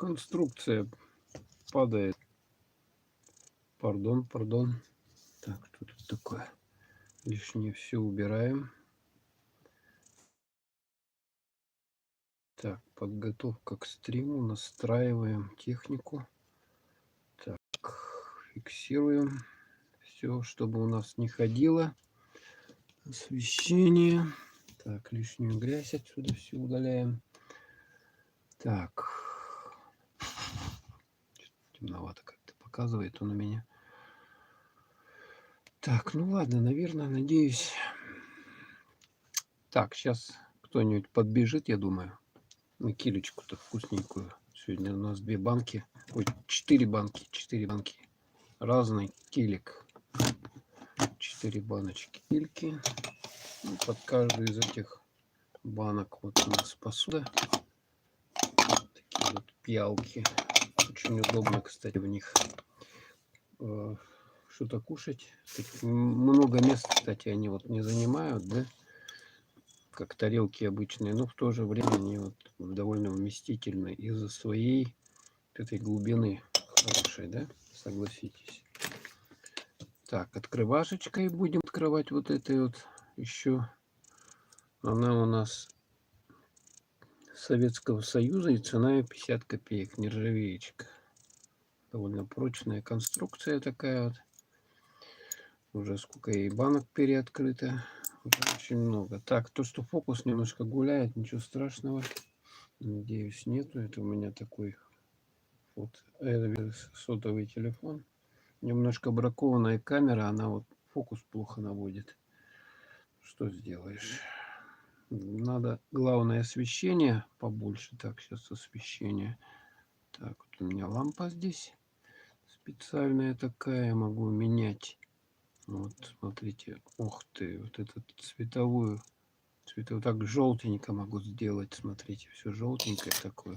конструкция падает. Пардон. Так, что тут такое? Лишнее все убираем. Так, подготовка к стриму. Настраиваем технику. Так, фиксируем все, чтобы у нас не ходило. Освещение. Так, лишнюю грязь отсюда все удаляем. Так. Темновато как-то показывает он у меня. Так, ну ладно, наверное, надеюсь. Так, сейчас кто-нибудь подбежит, я думаю, на килечку-то вкусненькую. Сегодня у нас 2 банки, ой, 4 банки. Разный килик. 4 баночки кильки. Ну, под каждую из этих банок вот у нас посуда. Такие вот пиалки. Очень удобно, кстати, в них что-то кушать. Много мест, кстати, они вот не занимают, да? Как тарелки обычные, но в то же время они вот довольно вместительны из-за своей этой глубины хорошей, да? Согласитесь. Так, открывашечкой будем открывать вот этой вот еще. Она у нас Советского Союза и цена 50 копеек, нержавеечка. Довольно прочная конструкция такая вот. Уже сколько ей банок переоткрыто. Уже очень много. Так, то, что фокус немножко гуляет, ничего страшного. Надеюсь, нету. Это у меня такой вот сотовый телефон. Немножко бракованная камера, она вот фокус плохо наводит. Что сделаешь? Надо, главное, освещение побольше. Так, сейчас освещение. Так, вот у меня лампа здесь специальная такая. Могу менять. Вот, смотрите. Ух ты, вот этот цветовую. Вот так желтенько могу сделать. Смотрите, все желтенькое такое.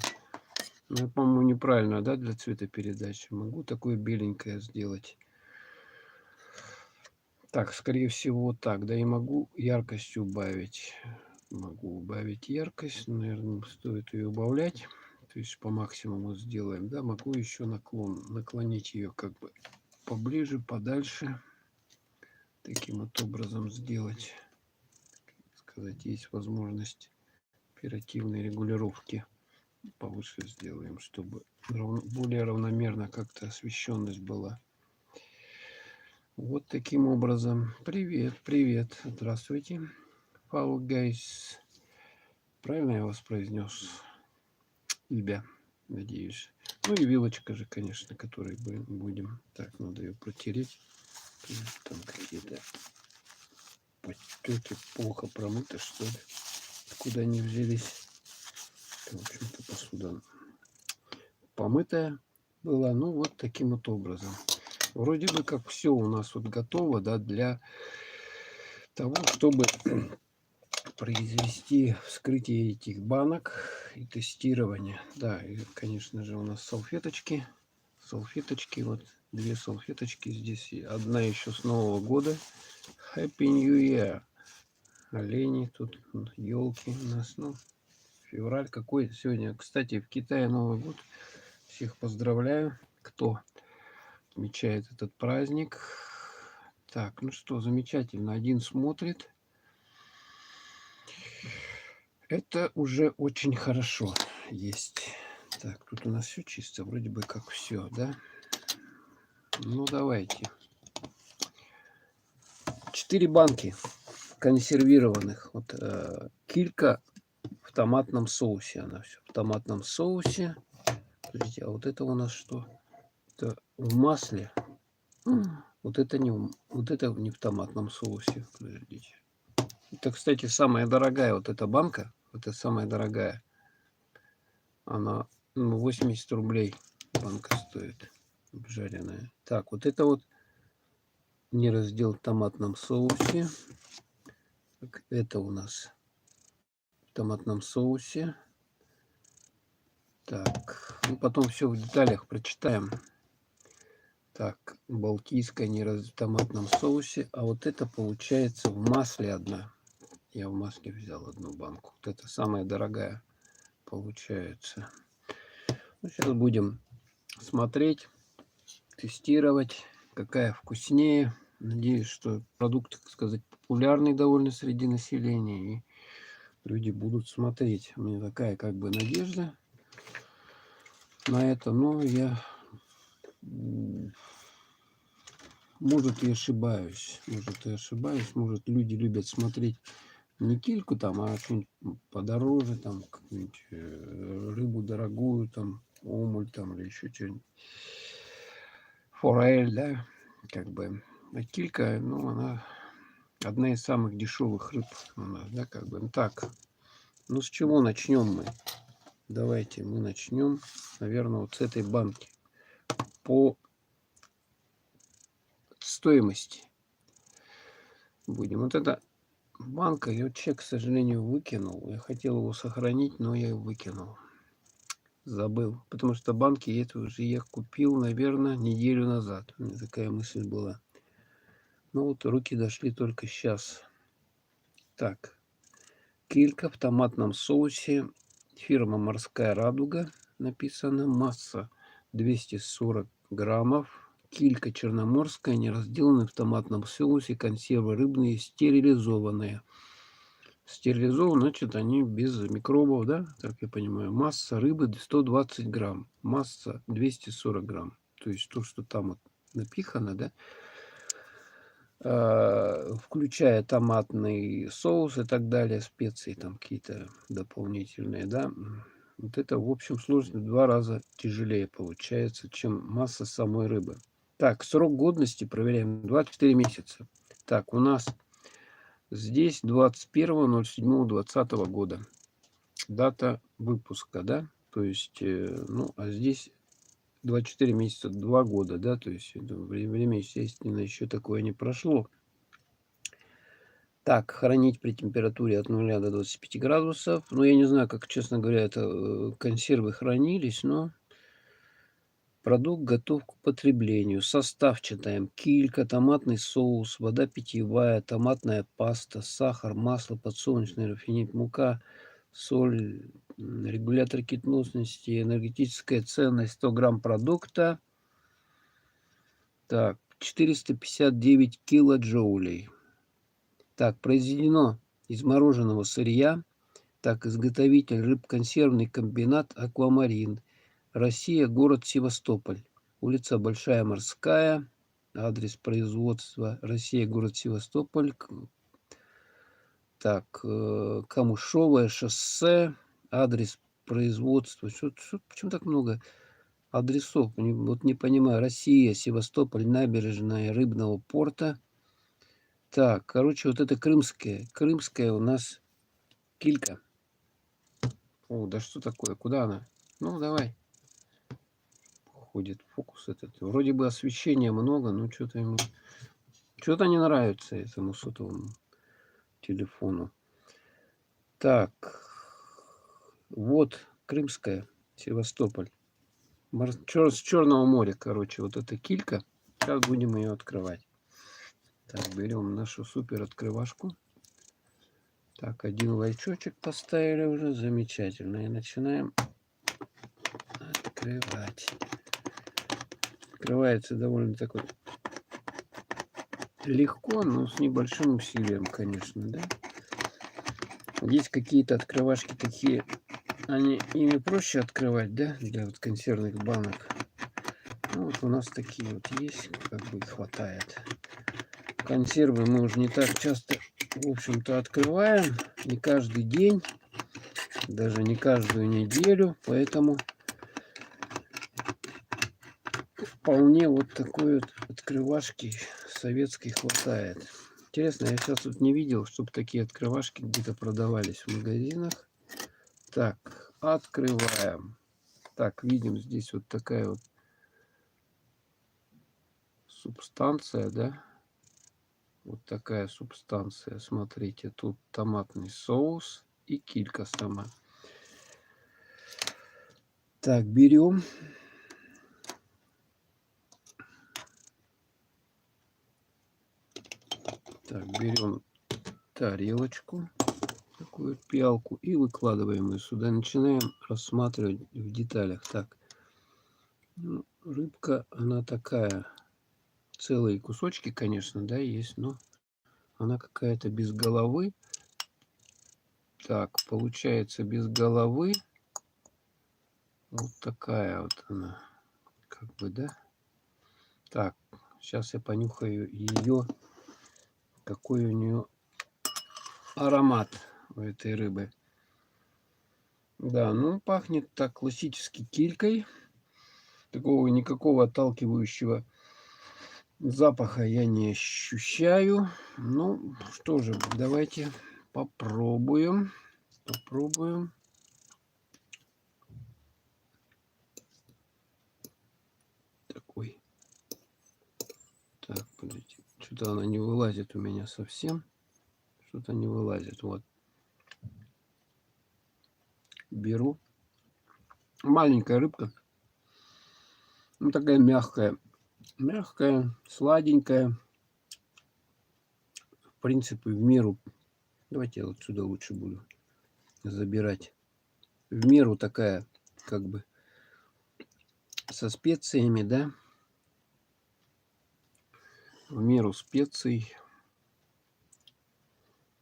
Ну, я, по-моему, неправильно, да, для цветопередачи. Могу такое беленькое сделать. Так, скорее всего, вот так. Да, и могу яркость убавить. Могу убавить яркость. Наверное, стоит ее убавлять. То есть по максимуму сделаем. Да, могу еще наклонить ее как бы поближе, подальше. Таким вот образом сделать. Сказать, есть возможность оперативной регулировки. Повыше сделаем, чтобы более равномерно как-то освещенность была. Вот таким образом. Привет. Здравствуйте. Fall Guys. Правильно я вас произнес? Имя, надеюсь. Ну и вилочка же, конечно, которой будем. Так, надо ее протереть. Там какие-то подтеки, плохо промыты, что ли. Откуда они взялись? В общем-то, посуда помытая была. Ну, вот таким вот образом. Вроде бы как все у нас вот готово, да, для того, чтобы произвести вскрытие этих банок и тестирование. Да, и, конечно же, у нас салфеточки. Вот 2 салфеточки здесь. И одна еще с Нового года. Happy New Year. Олени, тут елки у нас. Ну, февраль какой сегодня. Кстати, в Китае Новый год. Всех поздравляю, кто отмечает этот праздник. Так, ну что, замечательно. Один смотрит. Это уже очень хорошо есть. Так, тут у нас все чисто. Вроде бы как все, да? Ну, давайте. 4 банки консервированных. Вот килька в томатном соусе. Она все в томатном соусе. Подождите, а вот это у нас что? Это в масле. Вот это не в томатном соусе. Подождите. Это, кстати, самая дорогая вот эта банка. Это самая дорогая. Она 80 рублей банка стоит. Обжаренная. Так, вот это вот не раздел в томатном соусе. Так, это у нас в томатном соусе. Так, ну потом все в деталях прочитаем. Так, балтийская не в томатном соусе. А вот это получается в масле одна. Я в масле взял одну банку. Вот это самая дорогая получается. Ну, сейчас будем смотреть, тестировать, какая вкуснее. Надеюсь, что продукт, так сказать, популярный довольно среди населения, и люди будут смотреть. У меня такая как бы надежда на это, но я, может, и ошибаюсь. Может, люди любят смотреть не кильку там, а что-нибудь подороже, там, какую-нибудь рыбу дорогую, там, омуль там или еще что-нибудь. Форель, да, как бы. А килька, ну, она одна из самых дешевых рыб у нас, да, как бы. Ну, так, ну, с чего начнем мы? Давайте мы начнем, наверное, вот с этой банки. По стоимости будем. Вот эта банка, я чек, к сожалению, выкинул. Я хотел его сохранить, но я его выкинул. Забыл. Потому что банки это уже я купил, наверное, неделю назад. У меня такая мысль была. Ну вот руки дошли только сейчас. Так. Килька в томатном соусе. Фирма «Морская радуга» написано. Масса 240 граммов. Килька черноморская, неразделанная в томатном соусе. Консервы рыбные, стерилизованные. Стерилизованы, значит, они без микробов, да? Так я понимаю. Масса рыбы 120 грамм. Масса 240 грамм. То есть то, что там вот напихано, да? Включая томатный соус и так далее, специи там какие-то дополнительные, да, вот это в общем сложности в 2 раза тяжелее получается, чем масса самой рыбы. Так, срок годности проверяем 24 месяца. Так, у нас здесь 21.07.2020 года дата выпуска, да, то есть, ну, а здесь 24 месяца, 2 года, да, то есть время, естественно, еще такое не прошло. Так, хранить при температуре от 0 до 25 градусов. Ну, я не знаю, как, честно говоря, это консервы хранились, но продукт готов к употреблению. Состав читаем. Килька, томатный соус, вода питьевая, томатная паста, сахар, масло подсолнечное, рафинит, мука, соль, регулятор кислотности, энергетическая ценность 100 грамм продукта. Так, 459 килоджоулей. Так, произведено из мороженого сырья. Так, изготовитель рыбконсервный комбинат «Аквамарин». Россия, город Севастополь. Улица Большая Морская. Адрес производства Россия, город Севастополь. Так, Камышовое шоссе. Адрес производства. Почему так много адресов? Вот не понимаю. Россия, Севастополь, набережная Рыбного порта. Так, короче, вот это крымская. Крымская у нас килька. О, да что такое? Куда она? Ну, давай. Ходит фокус этот. Вроде бы освещения много, но что-то ему... Что-то не нравится этому сотовому телефону. Так. Вот, Крымская, Севастополь. С Черного моря, короче, вот эта килька. Сейчас будем ее открывать. Так, берем нашу супер открывашку. Так, один лайчочек поставили уже. Замечательно. И начинаем открывать. Открывается довольно такой легко, но с небольшим усилием, конечно, да. Есть какие-то открывашки такие, они ими проще открывать, да, для вот консервных банок. Ну, вот у нас такие вот есть, как бы и хватает. Консервы мы уже не так часто, в общем-то, открываем, не каждый день, даже не каждую неделю, поэтому вполне вот такой вот открывашки советской хватает. Интересно, я сейчас тут не видел, чтобы такие открывашки где-то продавались в магазинах. Так, открываем. Так, видим здесь вот такая вот субстанция, да? Вот такая субстанция. Смотрите, тут томатный соус и килька сама. Так, берем. Так, берем тарелочку, такую пиалку, и выкладываем ее сюда. Начинаем рассматривать в деталях. Так, Ну, рыбка, она такая, целые кусочки, конечно, да, есть, но она какая-то без головы. Так, получается без головы. Вот такая вот она, как бы, да. Так, сейчас я понюхаю ее, какой у нее аромат у этой рыбы. Да, ну пахнет так классически килькой. Такого никакого отталкивающего запаха я не ощущаю. Ну, что же, давайте попробуем. Попробуем. Такой. Так, подождите. Что-то она не вылазит у меня совсем. Что-то не вылазит. Вот. Беру. Маленькая рыбка. Ну, такая мягкая. Мягкая, сладенькая. В принципе, в меру. Давайте я вот сюда лучше буду забирать. В меру такая, как бы, со специями, да. В меру специй.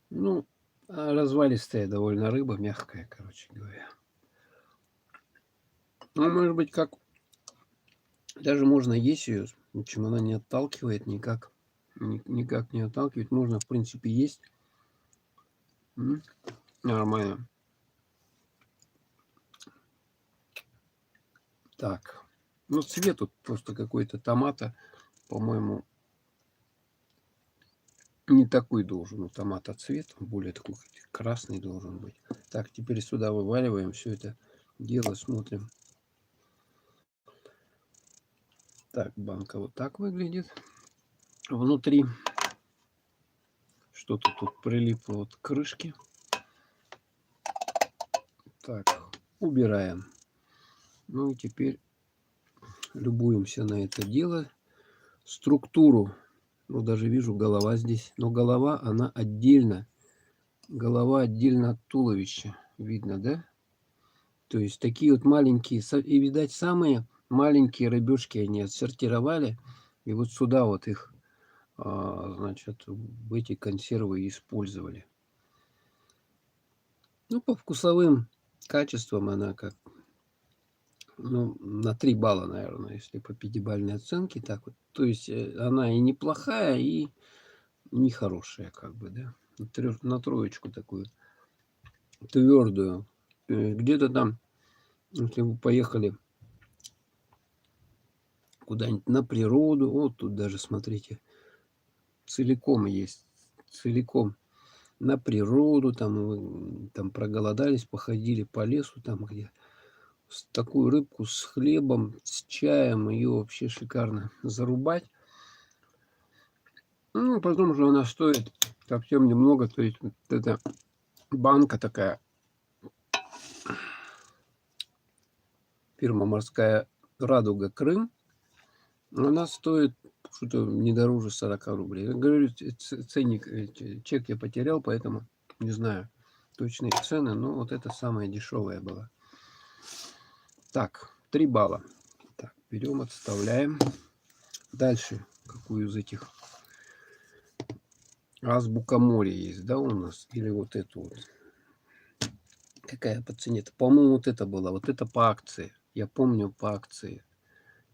Ну, развалистая довольно рыба, мягкая, короче говоря. Ну, может быть, как даже можно есть ее, в общем, она не отталкивает никак. Никак не отталкивает. Можно, в принципе, есть. Нормально. Так. Ну, цвет тут просто какой-то томата, по-моему, не такой должен у томата цвет. Более такой красный должен быть. Так, теперь сюда вываливаем все это дело, смотрим. Так, банка вот так выглядит. Внутри что-то тут прилипло вот к крышке. Так, убираем. Ну и теперь любуемся на это дело. Структуру. Ну, даже вижу голова здесь. Но голова, она отдельно. Голова отдельно от туловища. Видно, да? То есть такие вот маленькие. И, видать, самые маленькие рыбешки они отсортировали. И вот сюда вот их, значит, в эти консервы использовали. Ну, по вкусовым качествам она как, ну, на 3 балла, наверное, если по пятибалльной оценке. Так вот. То есть она и неплохая, и нехорошая, как бы, да. На троечку такую твердую. Где-то там, если вы поехали куда-нибудь на природу, вот тут даже, смотрите, целиком есть, целиком на природу, там, вы, там проголодались, походили по лесу, там где такую рыбку с хлебом, с чаем, ее вообще шикарно зарубать. Ну, потом же она стоит совсем немного, то есть вот эта банка такая, фирма «Морская Радуга», Крым, она стоит что-то не дороже 40 рублей. Я говорю, ценник, чек я потерял, поэтому не знаю точные цены, но вот это самая дешевая была. Так, 3 балла. Так, берем, отставляем. Дальше, какую из этих? Азбука моря есть, да, у нас? Или вот эту вот? Какая по цене? По-моему, вот это было. Вот это по акции. Я помню, по акции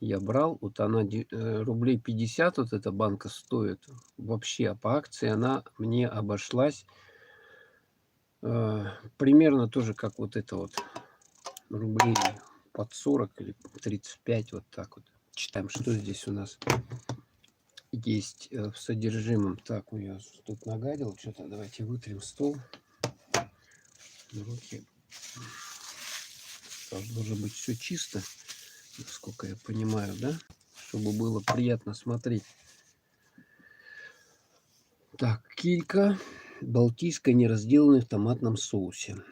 я брал. Вот она рублей 50, вот эта банка стоит. Вообще, а по акции она мне обошлась примерно тоже, как вот это вот. Рублей под 40 или 35, вот так вот. Читаем, что здесь у нас есть в содержимом. Так, я тут нагадил что-то. Давайте вытрем стол. Руки. Должно быть все чисто, насколько я понимаю, да? Чтобы было приятно смотреть. Так, килька балтийская, неразделанная в томатном соусе.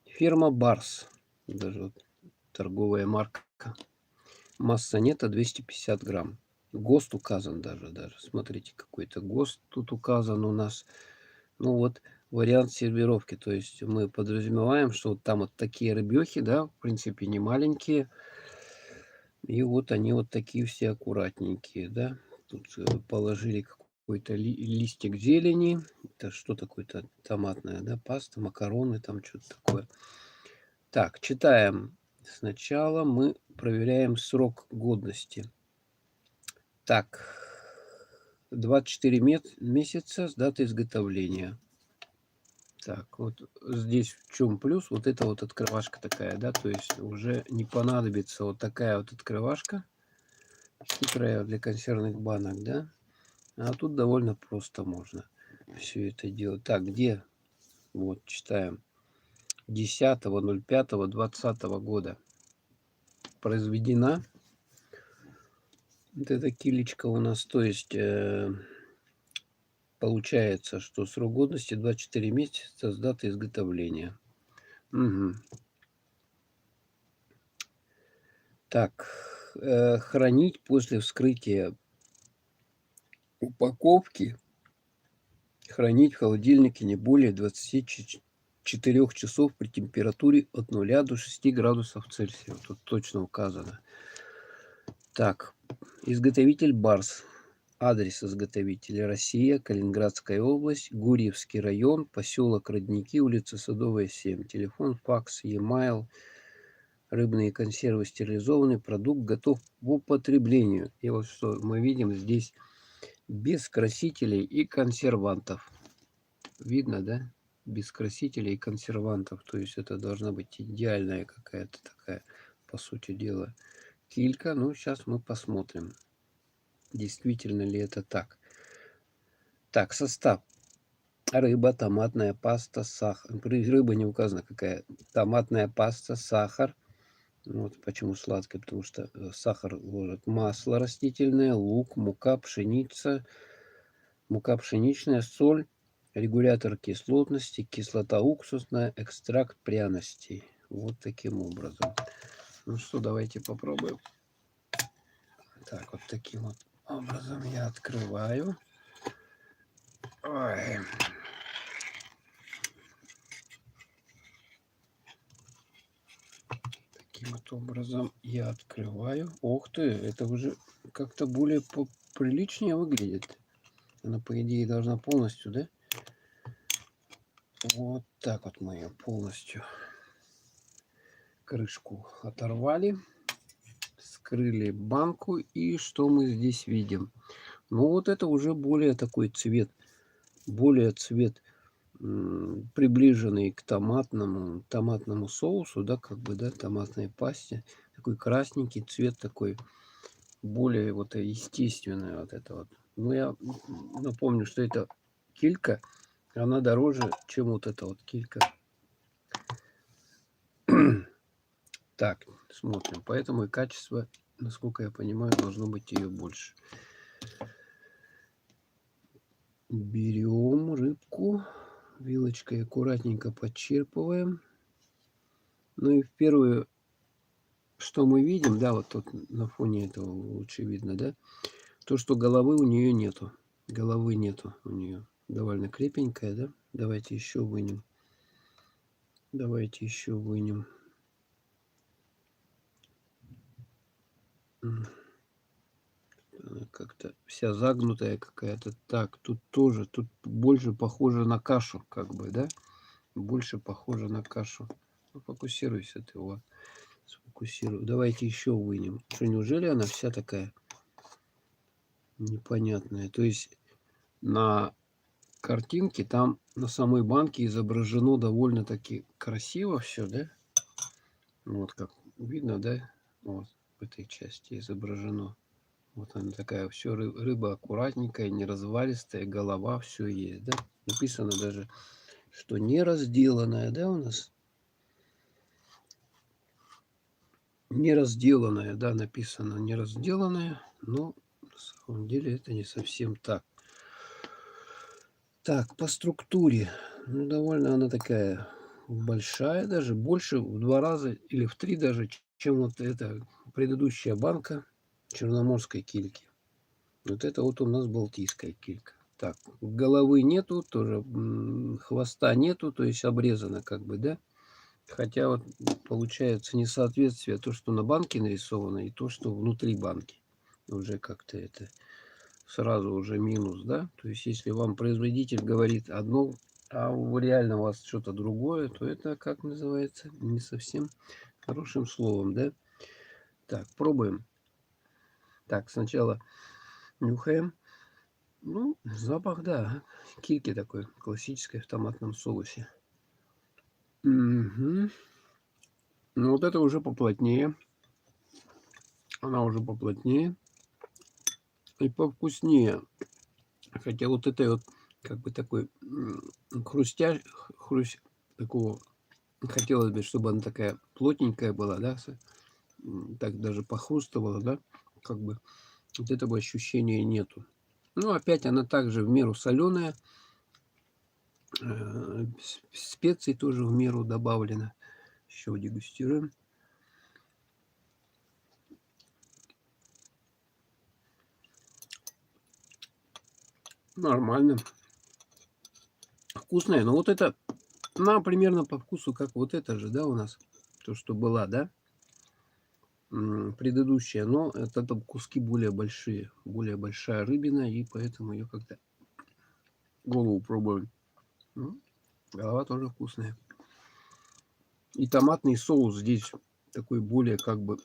Фирма Барс. Даже вот торговая марка. Масса нетто 250 грамм. ГОСТ указан даже. Смотрите, какой-то ГОСТ тут указан у нас. Ну вот вариант сервировки. То есть мы подразумеваем, что вот там вот такие рыбехи, да, в принципе не маленькие. И вот они вот такие все аккуратненькие, да. Тут положили какой-то листик зелени. Это что такое-то томатная, да, паста, макароны, там что-то такое. Так, читаем. Сначала мы проверяем срок годности. Так, 24 месяца с даты изготовления. Так, вот здесь в чем плюс? Вот эта вот открывашка такая, да, то есть уже не понадобится вот такая вот открывашка хитрая для консервных банок, да. А тут довольно просто можно все это делать. Так, где? Вот, читаем. 10.05.20 года произведена вот эта килечка у нас. То есть получается, что срок годности 24 месяца с даты изготовления. Угу. Так, хранить после вскрытия упаковки, хранить в холодильнике не более 24 часов при температуре от 0 до 6 градусов Цельсия. Тут точно указано. Так, изготовитель Барс. Адрес изготовителя: Россия, Калининградская область, Гурьевский район, поселок Родники, улица Садовая, 7. Телефон, факс, e-mail. Рыбные консервы стерилизованный, продукт готов к употреблению. И вот что мы видим здесь: без красителей и консервантов. Видно, да? Без красителей и консервантов. То есть это должна быть идеальная какая-то такая, по сути дела, килька. Ну, сейчас мы посмотрим, действительно ли это так. Так, состав. Рыба, томатная паста, сахар. Рыба не указана какая. Томатная паста, сахар. Вот почему сладкое, потому что сахар ложат. Масло растительное, лук, мука, пшеница, мука пшеничная, соль, регулятор кислотности, кислота уксусная, экстракт пряностей. Вот таким образом. Ну что, давайте попробуем. Так, вот таким вот образом я открываю. Ой. Таким вот образом я открываю. Ух ты, это уже как-то более приличнее выглядит. Она, по идее, должна полностью, да? Вот так вот мы ее полностью крышку оторвали, скрыли банку. И что мы здесь видим? Ну, вот это уже более такой цвет, более цвет приближенный к томатному соусу, да, как бы, да, томатной пасте. Такой красненький цвет, такой более вот естественный вот это вот. Ну, я напомню, что это килька, она дороже, чем вот эта вот килька. Так, смотрим. Поэтому и качество, насколько я понимаю, должно быть ее больше. Берем рыбку, вилочкой аккуратненько подчерпываем. Ну и в первую, что мы видим, да, вот тут на фоне этого лучше видно, да, то, что головы у нее нету. Головы нету у нее. Довольно крепенькая, да. Давайте еще вынем. Давайте еще вынем. Как-то вся загнутая какая-то. Так, тут тоже, тут больше похоже на кашу, как бы, да? Больше похоже на кашу. Ну, фокусируйся ты, вот. Сфокусирую. Давайте еще вынем. Что, неужели она вся такая непонятная? То есть на картинке там на самой банке изображено довольно-таки красиво все, да? Вот как видно, да? Вот в этой части изображено. Вот она такая, все рыба аккуратненькая, не развалистая, голова, все есть, да? Написано даже, что не разделанная, да, у нас? Не разделанная, да, написано не разделанная, но на самом деле это не совсем так. Так, по структуре, ну, довольно она такая большая, даже больше в 2 раза или в 3 даже, чем вот эта предыдущая банка черноморской кильки. Вот это вот у нас балтийская килька. Так, головы нету, тоже хвоста нету, то есть обрезано как бы, да? Хотя вот получается несоответствие то, что на банке нарисовано, и то, что внутри банки. Уже как-то это сразу уже минус, да? То есть если вам производитель говорит одно, а реально у вас что-то другое, то это, как называется, не совсем хорошим словом, да? Так, пробуем. Так, сначала нюхаем. Ну, запах, да, кильки такой, классической в томатном соусе. Мгм. Ну, вот это уже поплотнее. Она уже поплотнее и повкуснее. Хотя вот этой вот, как бы такой хрусть такого, хотелось бы, чтобы она такая плотненькая была, да, так даже похрустывала, да, как бы вот этого ощущения нету. Ну, опять она также в меру соленая, специй тоже в меру добавлено. Еще дегустируем. Нормально. Вкусная. Но вот это, она примерно по вкусу, как вот это же, да, у нас. То, что была, да, предыдущая. Но это там куски более большие. Более большая рыбина. И поэтому ее как-то голову пробуем. Ну, голова тоже вкусная. И томатный соус здесь такой более как бы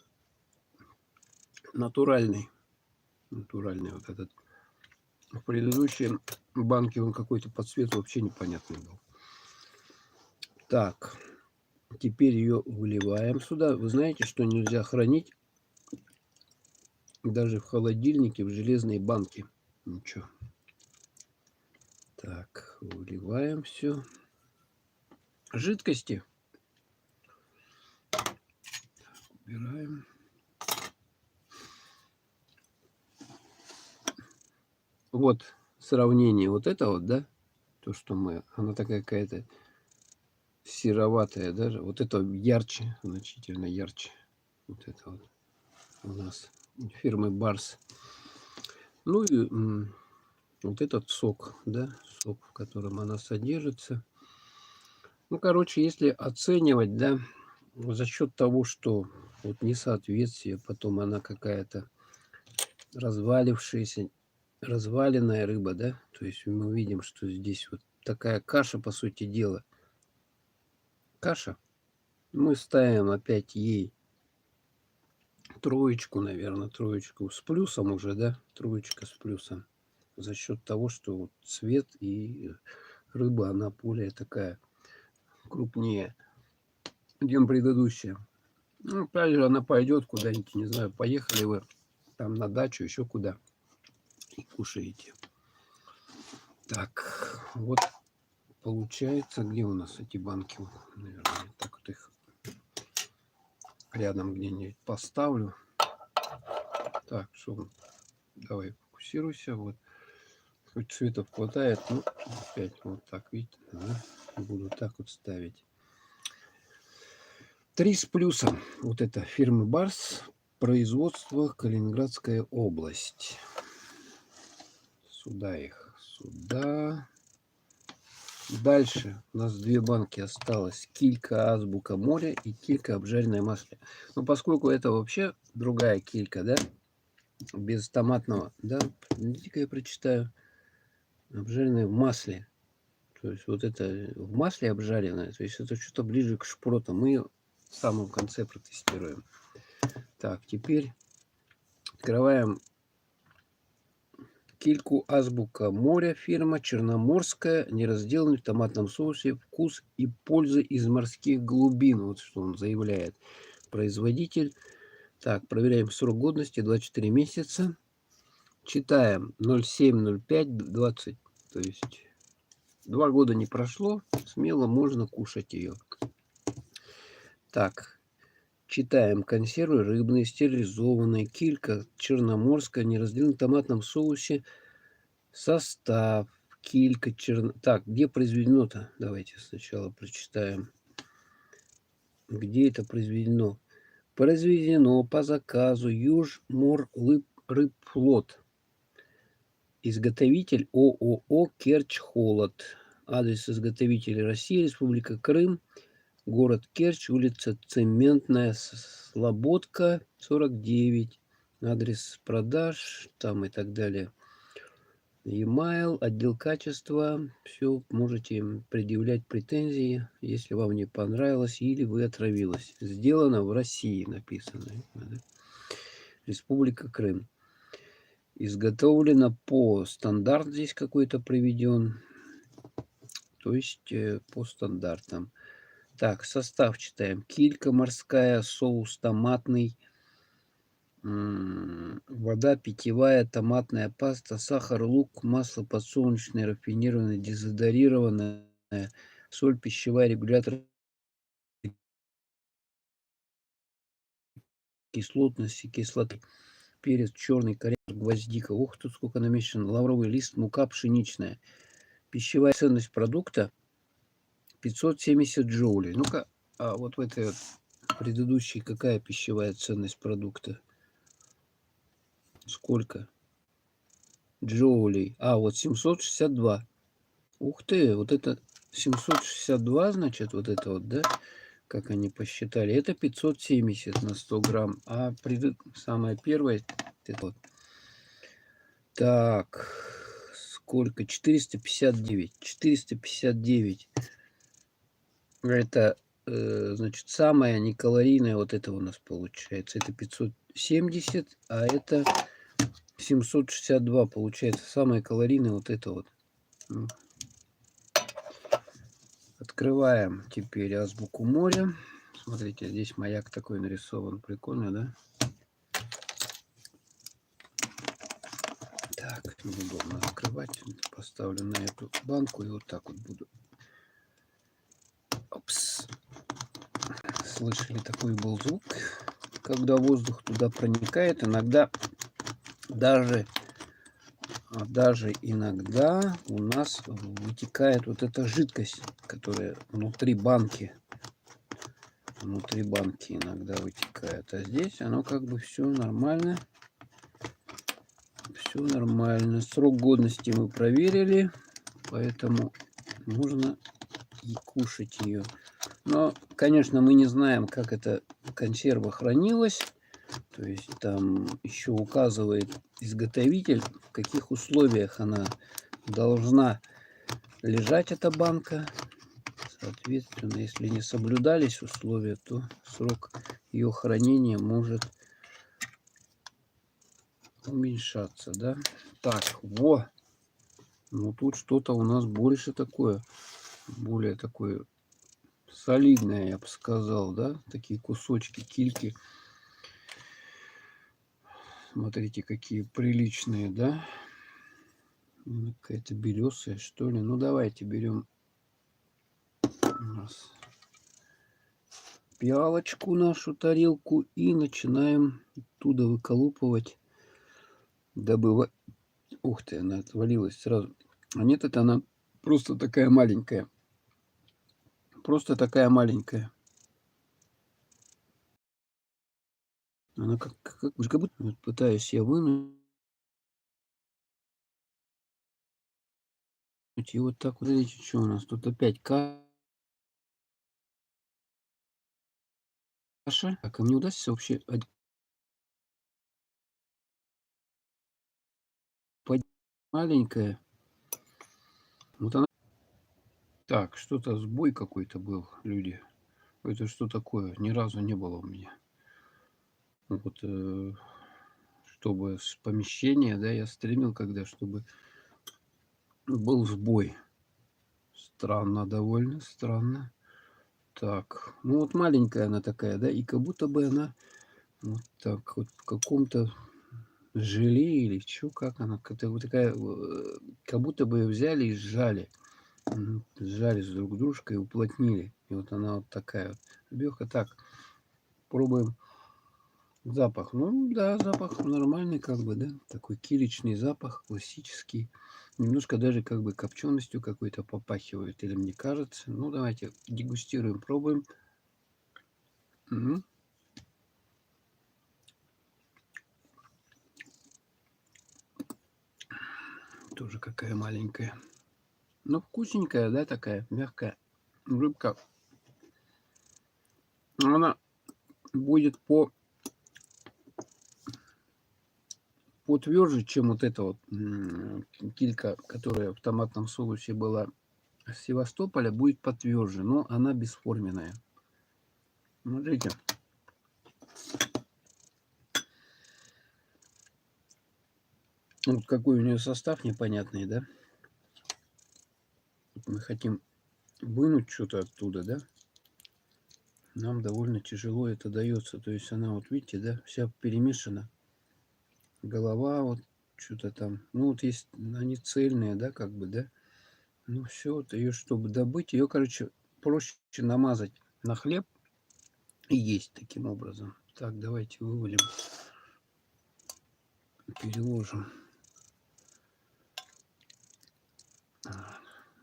натуральный. Натуральный вот этот. В предыдущей банке он какой-то по цвету вообще непонятный был. Так, теперь ее выливаем сюда. Вы знаете, что нельзя хранить даже в холодильнике в железной банке. Ничего. Так, выливаем все. Жидкости. Убираем. Вот сравнение. Вот это вот, да? То, что мы... Она такая какая-то сероватая даже. Вот это ярче, значительно ярче. Вот это вот у нас фирмы Барс. Ну и вот этот сок, да, сок, в котором она содержится. Ну, короче, если оценивать, да, за счет того, что вот несоответствие, потом она какая-то развалившаяся, разваленная рыба, да, то есть мы видим, что здесь вот такая каша, по сути дела. Каша. Мы ставим опять ей троечку, наверное, троечку с плюсом уже, да, троечка с плюсом. За счет того, что вот цвет и рыба, она более такая крупнее, чем предыдущая. Ну, опять же, она пойдет куда-нибудь, не знаю, поехали вы там на дачу, еще куда, и кушаете. Так, вот получается, где у нас эти банки? Вот, наверное, так вот их рядом где-нибудь поставлю. Так, что, давай фокусируйся, вот. Хоть цветов хватает, ну, опять вот так, видите, да? Буду так вот ставить. 3 с плюсом. Вот это фирмы Барс, производство Калининградская область. Сюда их, сюда. Дальше у нас 2 банки осталось. Килька Азбука моря и килька обжаренное масло. Но поскольку это вообще другая килька, да, без томатного, да, подождите-ка я прочитаю. Обжаренное в масле. То есть вот это в масле обжаренное, то есть это что-то ближе к шпроту. Мы ее в самом конце протестируем. Так, теперь открываем кильку Азбука моря, фирма Черноморская, неразделанный в томатном соусе, вкус и польза из морских глубин. Вот что он заявляет. Производитель. Так, проверяем срок годности 24 месяца. Читаем 07-05-20. То есть 2 года не прошло, смело можно кушать ее. Так, читаем. Консервы рыбные, стерилизованные, килька черноморская, неразделенный в томатном соусе. Состав. Килька черно... Так, где произведено-то? Давайте сначала прочитаем. Где это произведено? Произведено по заказу Южморлыбфлот. Изготовитель ООО «Керчь Холод». Адрес изготовителя: Россия, Республика Крым, Город Керчь, улица Цементная, Слободка, 49. Адрес продаж там и так далее. E-mail, отдел качества. Все, можете предъявлять претензии, если вам не понравилось или вы отравилась. Сделано в России, написано. Республика Крым. Изготовлено по стандарт, здесь какой-то приведен. То есть по стандартам. Так, состав читаем. Килька морская, соус томатный, вода питьевая, томатная паста, сахар, лук, масло подсолнечное, рафинированное, дезодорированное, соль пищевая, регулятор кислотности, кислоты, перец черный, кориандр, гвоздика. Ух, тут сколько намешано. Лавровый лист, мука пшеничная. Пищевая ценность продукта 570 джоулей. Ну-ка, а вот в этой вот предыдущей какая пищевая ценность продукта? Сколько джоулей? А, вот 762. Ух ты, вот это 762, значит, вот это вот, да? Как они посчитали. Это 570 на 100 грамм. А самое первое, это вот. Так, сколько? 459. 459. Это, значит, самая некалорийная вот это у нас получается. Это 570, а это 762 получается. Самая калорийная вот это вот. Открываем теперь азбуку моря. Смотрите, здесь маяк такой нарисован. Прикольно, да? Так, неудобно открывать. Поставлю на эту банку и вот так вот буду. Опс. Слышали, такой был звук, когда воздух туда проникает. Иногда даже иногда у нас вытекает вот эта жидкость, которая внутри банки. Внутри банки иногда вытекает. А здесь оно как бы все нормально. Все нормально. Срок годности мы проверили, поэтому можно и кушать ее. Но, конечно, мы не знаем, как эта консерва хранилась. То есть там еще указывает изготовитель, в каких условиях она должна лежать, эта банка. Соответственно, если не соблюдались условия, то срок ее хранения может уменьшаться, да? Так, во! Ну тут что-то у нас больше такое, более такое солидное, я бы сказал, да? Такие кусочки кильки. Смотрите, какие приличные, да? Какая-то белесая, что ли. Ну, давайте берем у нас пиалочку, нашу тарелку, и начинаем оттуда выколупывать, добывать. Ух ты, она отвалилась сразу. А нет, это она просто такая маленькая. Просто такая маленькая. Она как будто вот пытаюсь я вынуть. И вот так вот, видите, что у нас тут опять каша. Так, а мне удастся вообще маленькая. Вот она. Так, что-то сбой какой-то был, люди. Это что такое? Ни разу не было у меня. Вот, чтобы с помещения, да, я стримил, когда, чтобы был сбой. Странно, довольно странно. Так, ну вот маленькая она такая, да, и как будто бы она вот так вот в каком-то желе или что, как она, как-то вот такая, как будто бы ее взяли и сжали. Сжались друг с дружкой и уплотнили. И вот она вот такая вот. Легко так. Пробуем запах. Ну да, запах нормальный, как бы, да. Такой киричный запах, классический. Немножко даже как бы копченостью какой-то попахивает. Или мне кажется. Ну давайте дегустируем, пробуем. Мгм. Тоже какая маленькая. Ну, вкусненькая, да, такая, мягкая. Рыбка Она будет потверже, чем вот эта вот килька, которая в томатном соусе была с Севастополя, будет потверже, но она бесформенная. Смотрите. Вот какой у нее состав непонятный, да? Мы хотим вынуть что-то оттуда, да? Нам довольно тяжело это дается. То есть она, вот видите, да, вся перемешана. Голова, вот что-то там. Ну, вот есть, они цельные, да, как бы, да? Ну, все, вот ее, чтобы добыть, ее, короче, проще намазать на хлеб и есть таким образом. Так, давайте вывалим, переложим.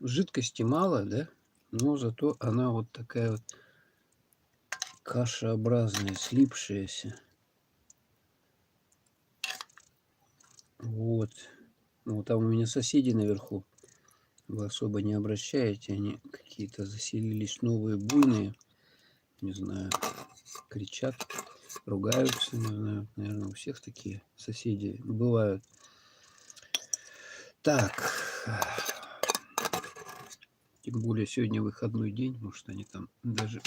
Жидкости мало, да? Но зато она вот такая вот кашеобразная, слипшаяся. Вот. Ну, там у меня соседи наверху. Вы особо не обращаете. Они какие-то заселились новые, буйные. Не знаю, кричат, ругаются. Не знаю, наверное, у всех такие соседи бывают. Так. Тем более сегодня выходной день. Может, они там даже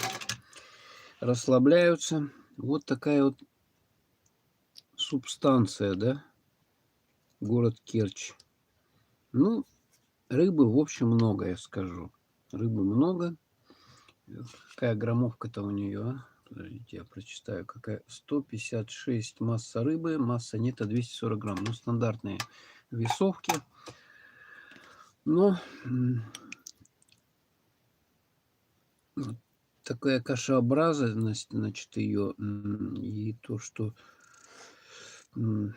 расслабляются. Вот такая вот субстанция, да? Город Керчь. Ну, рыбы, в общем, много, я скажу. Рыбы много. Какая граммовка-то у нее, а? Подождите, я прочитаю. Какая? 156 масса рыбы, масса нетто 240 грамм. Ну, стандартные весовки. Но такая кашеобразность, значит, ее, и то, что, ну,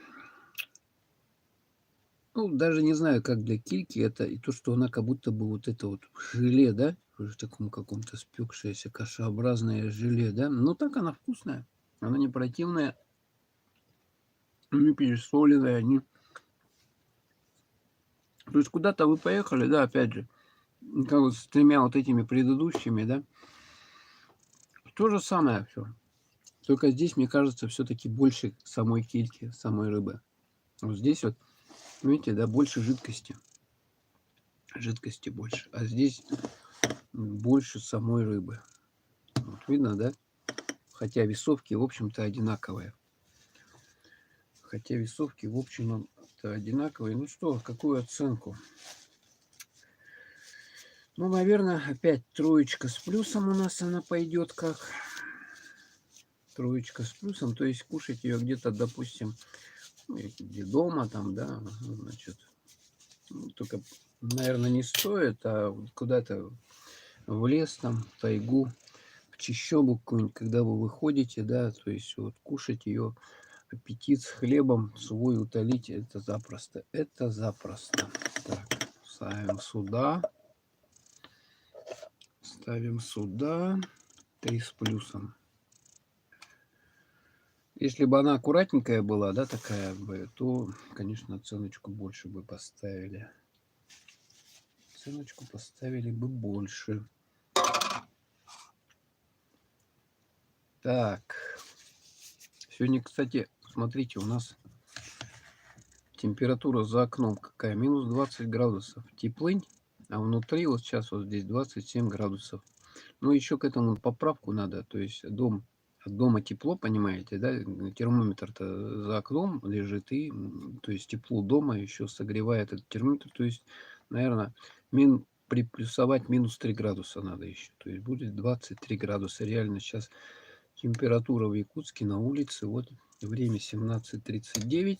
даже не знаю, как для кильки это, и то, что она как будто бы вот это вот желе, да, в таком каком-то спекшееся кашеобразное желе, да, но так она вкусная, она не противная, не пересоленная, не... То есть куда-то вы поехали, да, опять же, как вот с тремя вот этими предыдущими, да, то же самое все. Только здесь, мне кажется, все-таки больше самой кильки, самой рыбы. Вот здесь вот, видите, да, больше жидкости. Жидкости больше. А здесь больше самой рыбы. Вот видно, да? Хотя весовки, в общем-то, одинаковые. Хотя весовки, в общем-то, одинаковые. Ну что, какую оценку? Ну, наверное, опять троечка с плюсом у нас она пойдет как. Троечка с плюсом. То есть кушать ее где-то, допустим, ну, где дома там, да, значит, ну, только, наверное, не стоит, а куда-то в лес там, в тайгу, в чащобу какую-нибудь, когда вы выходите, да, то есть вот кушать ее, аппетит с хлебом свой утолить, это запросто. Это запросто. Так, ставим сюда. Ставим сюда. 3 с плюсом. Если бы она аккуратненькая была, да, такая бы, то, конечно, оценочку больше бы поставили. Оценочку поставили бы больше. Так. Сегодня, кстати, смотрите, у нас температура за окном какая? Минус 20 градусов. Теплынь, а внутри вот сейчас вот здесь 27 градусов. Ну, еще к этому поправку надо. То есть от дома тепло, понимаете, да? Термометр-то за окном лежит, и то есть тепло дома еще согревает этот термометр. То есть, наверное, приплюсовать минус 3 градуса надо еще. То есть будет 23 градуса. Реально сейчас температура в Якутске на улице. Вот время 17:39.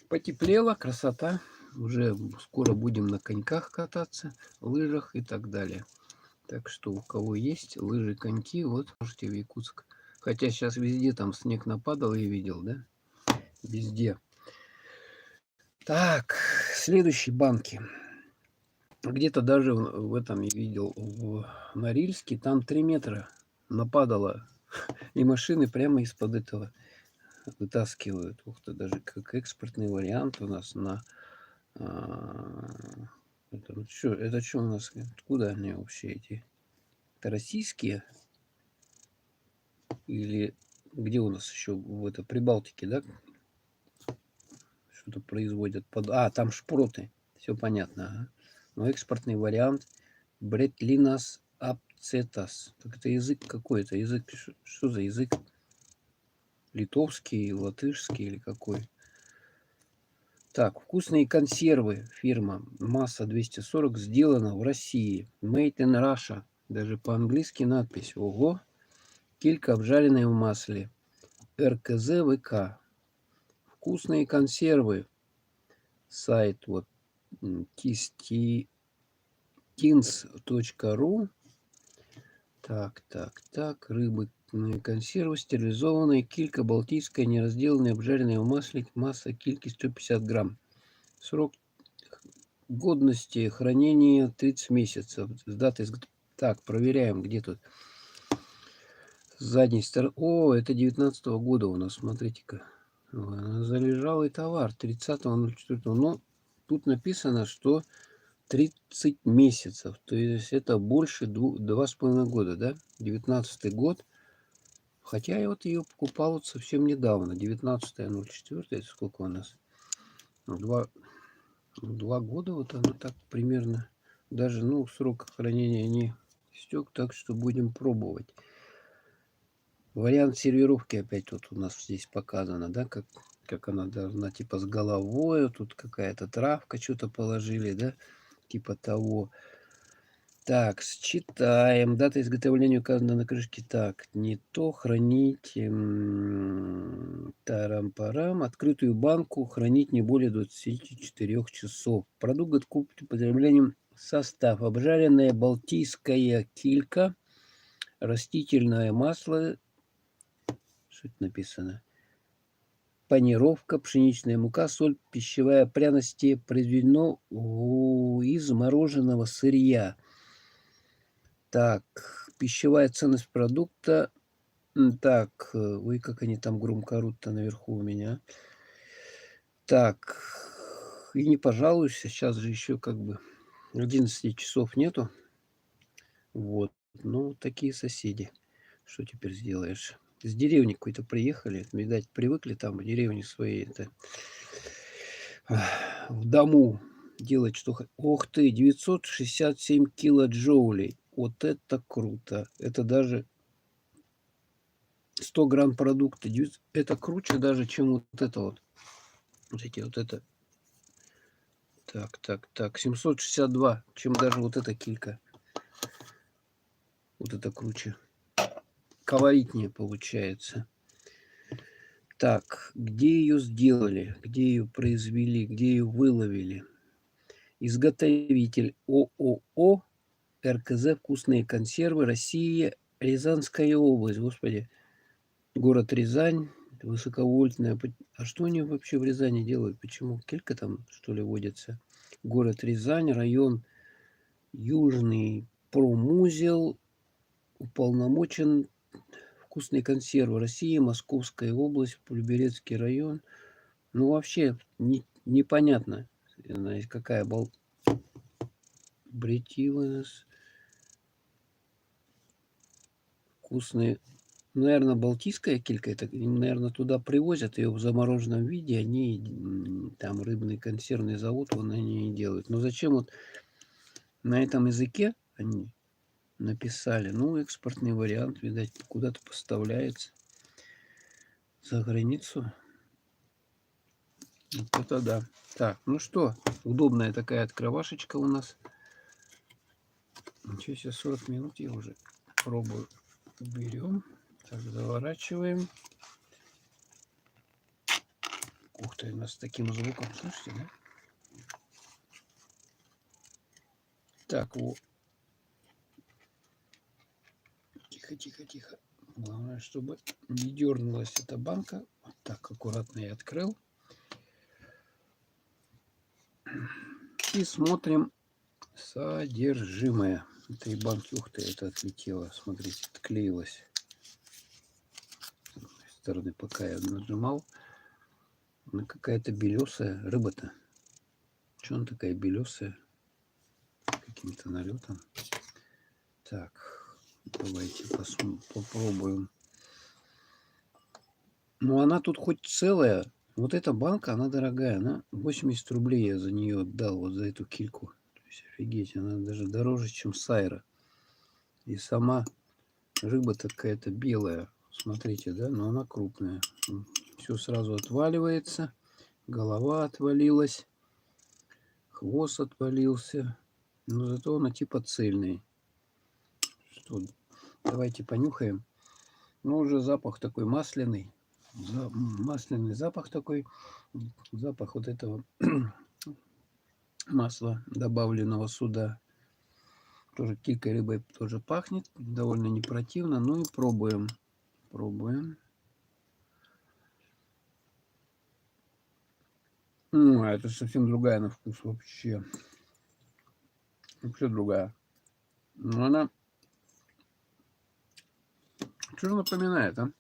Потеплело, красота. Уже скоро будем на коньках кататься, лыжах и так далее. Так что у кого есть лыжи, коньки, вот можете в Якутск. Хотя сейчас везде там снег нападал, я видел, да? Везде. Так, следующие банки. Где-то даже в этом я видел, в Норильске, там 3 метра нападало. И машины прямо из-под этого вытаскивают. Ух ты, даже как экспортный вариант у нас на... это что у нас? Откуда они вообще эти? Это российские? Или где у нас еще в это Прибалтике, да? Что-то производят под... А, там шпроты. Все понятно. Ага. Но экспортный вариант Бретлинас апцетас. Так это язык какой-то? Язык... Что за язык? Литовский, латышский или какой? Так, вкусные консервы. Фирма Масса 240 сделана в России. Made in Russia. Даже по-английски надпись. Ого. Килька, обжаренная в масле. РКЗ ВК. Вкусные консервы. Сайт вот tins.ru. Так. Рыбные консервы, стерилизованная килька, балтийская, неразделанная, обжаренная в масле. Масса кильки 150 грамм. Срок годности хранения 30 месяцев. С датой Так, проверяем, где тут. С задней стороны. О, это 19-го года у нас, смотрите-ка. Залежалый товар 30.04. Но тут написано, что 30 месяцев. То есть это больше 2,5 года, да? 19-й год. Хотя я вот ее покупал вот совсем недавно. 19.04. Это сколько у нас? Два года вот оно так примерно. Даже, ну, срок хранения не истек, так что будем пробовать. Вариант сервировки опять вот у нас здесь показано, да, как она должна, типа с головой, тут какая-то травка, что-то положили, да, типа того. Так, считаем. Дата изготовления указана на крышке. Так, не то хранить. Тарам-парам. Открытую банку хранить не более 24 часов. Продукт купить употреблением. Состав. Обжаренная балтийская килька. Растительное масло. Что это написано? Панировка, пшеничная мука, соль, пищевая пряности. Произведено из мороженого сырья. Так, пищевая ценность продукта. Так, ой, как они там громко орут-то наверху у меня. Так, и не пожалуйся, сейчас же еще как бы 11 часов нету. Вот, ну, такие соседи. Что теперь сделаешь? С деревни какой-то приехали, видать, привыкли там в деревне своей это в дому делать, что хотят. Ох ты, 967 килоджоулей. Вот это круто. Это даже 100 грамм продукта. Это круче даже, чем вот это вот. Вот эти вот это. Так. 762, чем даже вот эта килька. Вот это круче. Колоритнее получается. Так, где ее сделали? Где ее произвели? Где ее выловили? Изготовитель ООО РКЗ «Вкусные консервы», Россия, Рязанская область. Господи, город Рязань, высоковольтная. А что они вообще в Рязани делают? Почему? Килька там, что ли, водится? Город Рязань, район Южный промузел, уполномочен вкусные консервы России, Московская область, Люберецкий район. Ну, вообще непонятно, какая Бретиловс. Вкусные. Наверное, балтийская килька. Это, наверное, туда привозят ее в замороженном виде. Они там рыбный консервный завод, вон они и делают. Но зачем вот на этом языке они написали? Ну, экспортный вариант, видать, куда-то поставляется за границу. Вот это да. Так, ну что, удобная такая открывашечка у нас. Ничего себе, 40 минут я уже пробую. Берем, так, заворачиваем. Ух ты, у нас с таким звуком, слышите, да? Так, вот. Тихо. Главное, чтобы не дернулась эта банка. Вот так аккуратно я открыл. И смотрим содержимое этой банки. Ух ты, это отлетело. Смотрите, отклеилось. С этой стороны, пока я нажимал. Она какая-то белесая рыба-то. Что она такая белесая? Каким-то налетом. Так, давайте попробуем Но она тут хоть целая. Вот эта банка, она дорогая. Она 80 рублей я за нее отдал, вот за эту кильку. То есть, офигеть, она даже дороже, чем сайра. И сама рыба-то какая-то белая. Смотрите, да? Но она крупная. Все сразу отваливается. Голова отвалилась. Хвост отвалился. Но зато она типа цельный. Что, давайте понюхаем. Ну, уже запах такой масляный. Масляный запах такой. Запах вот этого масла, добавленного сюда. Тоже килькой рыбой тоже пахнет. Довольно не противно. Ну и пробуем. Пробуем. Это совсем другая на вкус вообще. Вообще другая. Но она... Что же напоминает, а?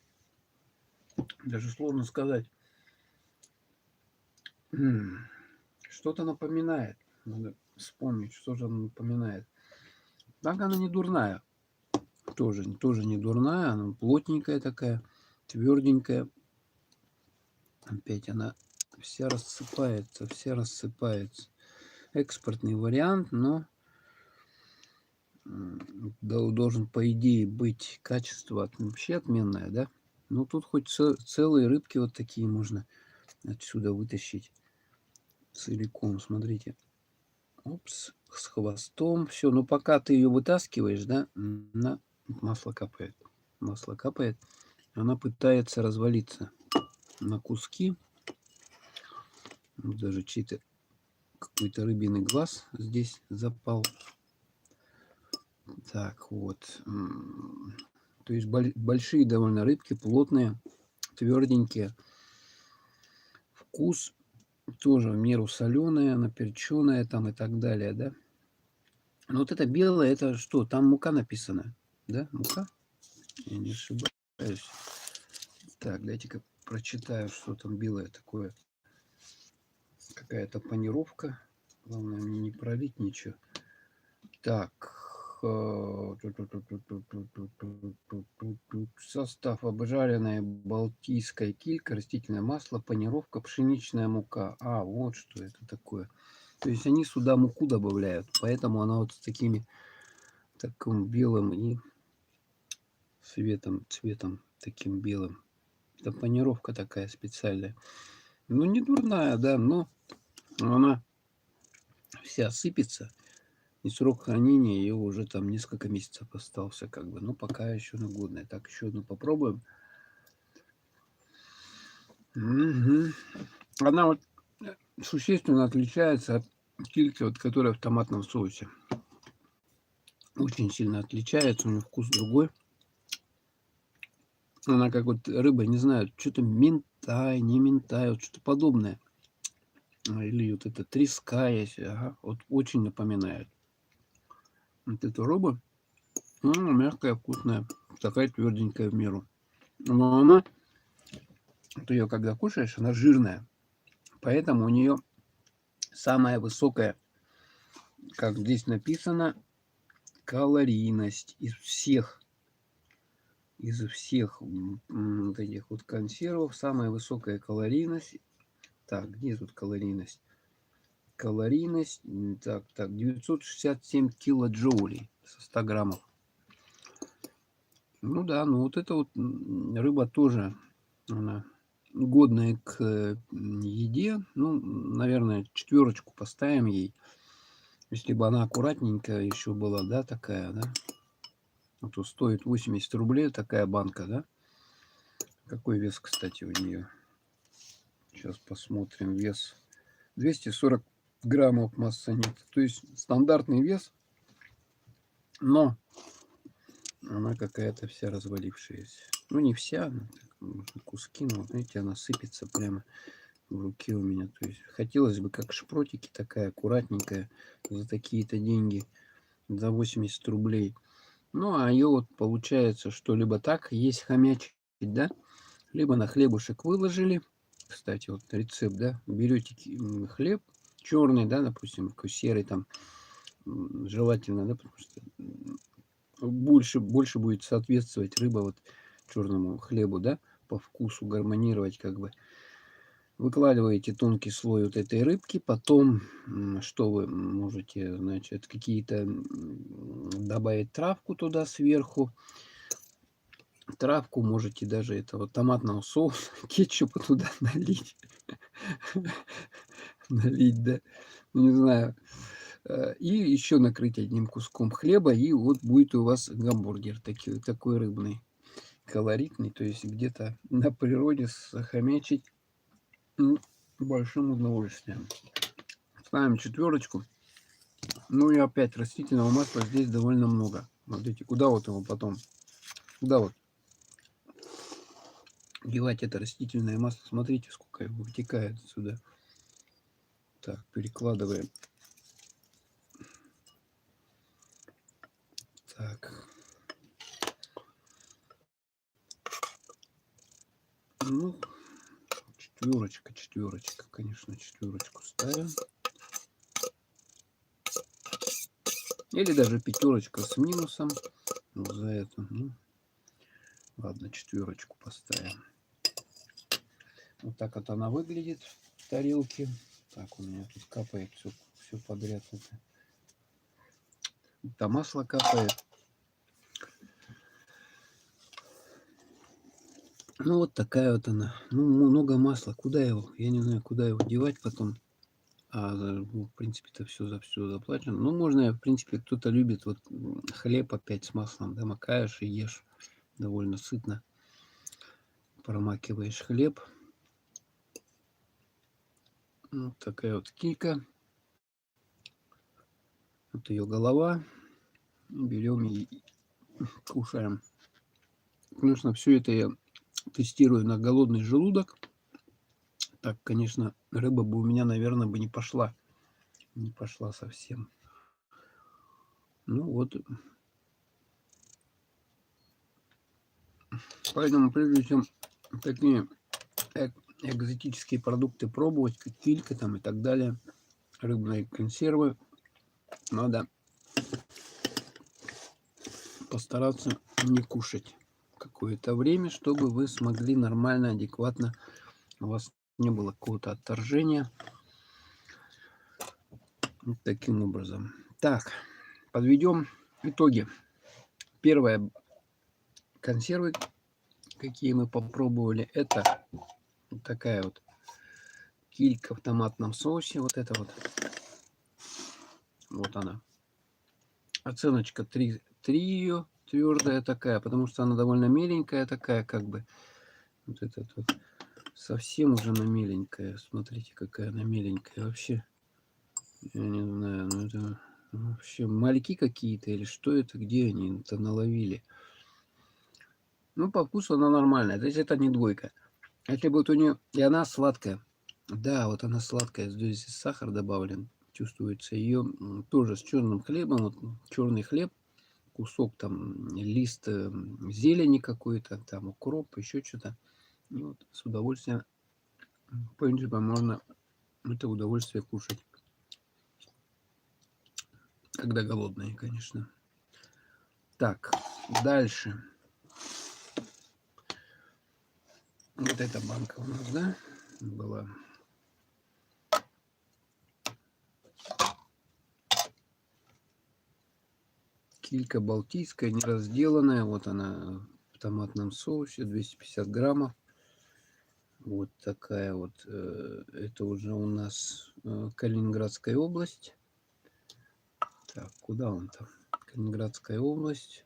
Даже сложно сказать. Что-то напоминает. Надо вспомнить, что же она напоминает. Так она не дурная. Тоже не дурная. Она плотненькая такая, тверденькая. Опять она вся рассыпается, вся рассыпается. Экспортный вариант, но должен, по идее, быть качество вообще отменное, да? Ну, тут хоть целые рыбки вот такие можно отсюда вытащить целиком. Смотрите. Опс, с хвостом. Все, ну пока ты ее вытаскиваешь, да, масло капает. Масло капает. Она пытается развалиться на куски. Вот даже чей-то какой-то рыбиный глаз здесь запал. Так, вот. То есть большие довольно рыбки, плотные, тверденькие. Вкус тоже в меру соленая, она перченая там и так далее, да. Но вот это белое, это что? Там мука написана, да? Мука? Я не ошибаюсь. Так, дайте-ка прочитаю, что там белое такое. Какая-то панировка. Главное мне не пролить ничего. Так. Состав: обжаренная балтийская килька, растительное масло, панировка, пшеничная мука. Вот что это такое. То есть они сюда муку добавляют, поэтому она вот с таким белым и цветом таким белым. Это панировка такая специальная. Ну, не дурная, да, но она вся сыпется. И срок хранения ее уже там несколько месяцев остался, как бы. Но пока еще годная. Так, еще одну попробуем. Она вот существенно отличается от кильки, вот, которая в томатном соусе. Очень сильно отличается, у нее вкус другой. Она как вот рыба, не знаю, что-то минтай, не минтай, вот что-то подобное. Или вот это треска есть, ага, вот очень напоминает. Вот эту рыбу, мягкая, вкусная, такая тверденькая в меру. Но она, ты ее когда кушаешь, она жирная. Поэтому у нее самая высокая, как здесь написано, калорийность из всех вот этих вот консервов. Самая высокая калорийность. Так, где тут калорийность? Калорийность, так, 967 килоджоулей со 100 граммов. Ну да, ну вот эта вот рыба тоже, она годная к еде. Ну, наверное, 4 поставим ей. Если бы она аккуратненькая еще была, да, такая, да. А то стоит 80 рублей такая банка, да. Какой вес, кстати, у нее? Сейчас посмотрим. Вес 240 граммов, масса нет. То есть стандартный вес, но она какая-то вся развалившаяся. Ну, не вся, куски, но, знаете, она сыпется прямо в руке у меня. То есть хотелось бы, как шпротики, такая аккуратненькая, за такие-то деньги, за 80 рублей. Ну, а ее вот получается, что либо так есть хомячить, да, либо на хлебушек выложили. Кстати, вот рецепт, да, берете хлеб черный, да, допустим, такой серый там, желательно, да, потому что больше будет соответствовать рыба вот черному хлебу, да. по вкусу гармонировать как бы. Выкладываете тонкий слой вот этой рыбки, потом что вы можете, значит, какие-то добавить травку туда сверху. Травку можете даже этого томатного соуса, кетчупа туда налить. Налить, да. Ну, не знаю. И еще накрыть одним куском хлеба, и вот будет у вас гамбургер такой рыбный, колоритный. То есть где-то на природе захомячить большим удовольствием. Ставим 4. Ну и опять растительного масла здесь довольно много. Смотрите, куда вот его потом, куда вот девать это растительное масло? Смотрите, сколько его вытекает сюда. Так, перекладываем. Так. Ну, 4, конечно, 4 ставим. Или даже 5 с минусом. Вот за это. Ну, ладно, 4 поставим. Вот так вот она выглядит в тарелке. Так, у меня тут капает все подряд. Это масло капает. Ну, вот такая вот она. Ну, много масла. Куда его? Я не знаю, куда его девать потом. Ну, в принципе-то все заплачено. Ну, можно, в принципе, кто-то любит вот хлеб опять с маслом, да, макаешь и ешь довольно сытно. Промакиваешь хлеб. Вот такая вот килька. Вот ее голова. Берем и кушаем. Конечно, все это я тестирую на голодный желудок. Так, конечно, рыба бы у меня, наверное, бы не пошла. Не пошла совсем. Ну вот. Поэтому прежде чем такие экзотические продукты пробовать, как килька там и так далее, рыбные консервы, надо постараться не кушать какое-то время, чтобы вы смогли нормально, адекватно, у вас не было какого-то отторжения. Вот таким образом. Так, подведем итоги. Первое, консервы, какие мы попробовали, это вот такая вот килька в томатном соусе. Вот это вот. Вот она. Оценочка 3 ее твердая такая, потому что она довольно меленькая такая, как бы. Вот этот вот совсем уже она меленькая. Смотрите, какая она меленькая вообще. Я не знаю, ну это вообще мальки какие-то или что это, где они это наловили. Ну, по вкусу она нормальная. То есть это не 2. Если будет у нее... И она сладкая. Да, вот она сладкая. Здесь сахар добавлен. Чувствуется ее тоже с черным хлебом. Вот черный хлеб. Кусок там, лист зелени какой-то, там укроп, еще что-то. И вот с удовольствием, в принципе, можно это удовольствие кушать. Когда голодные, конечно. Так, дальше. Вот эта банка у нас, да, была. Килька балтийская, не разделанная. Вот она в томатном соусе, 250 граммов. Вот такая вот. Это уже у нас Калининградская область. Так, куда он там? Калининградская область.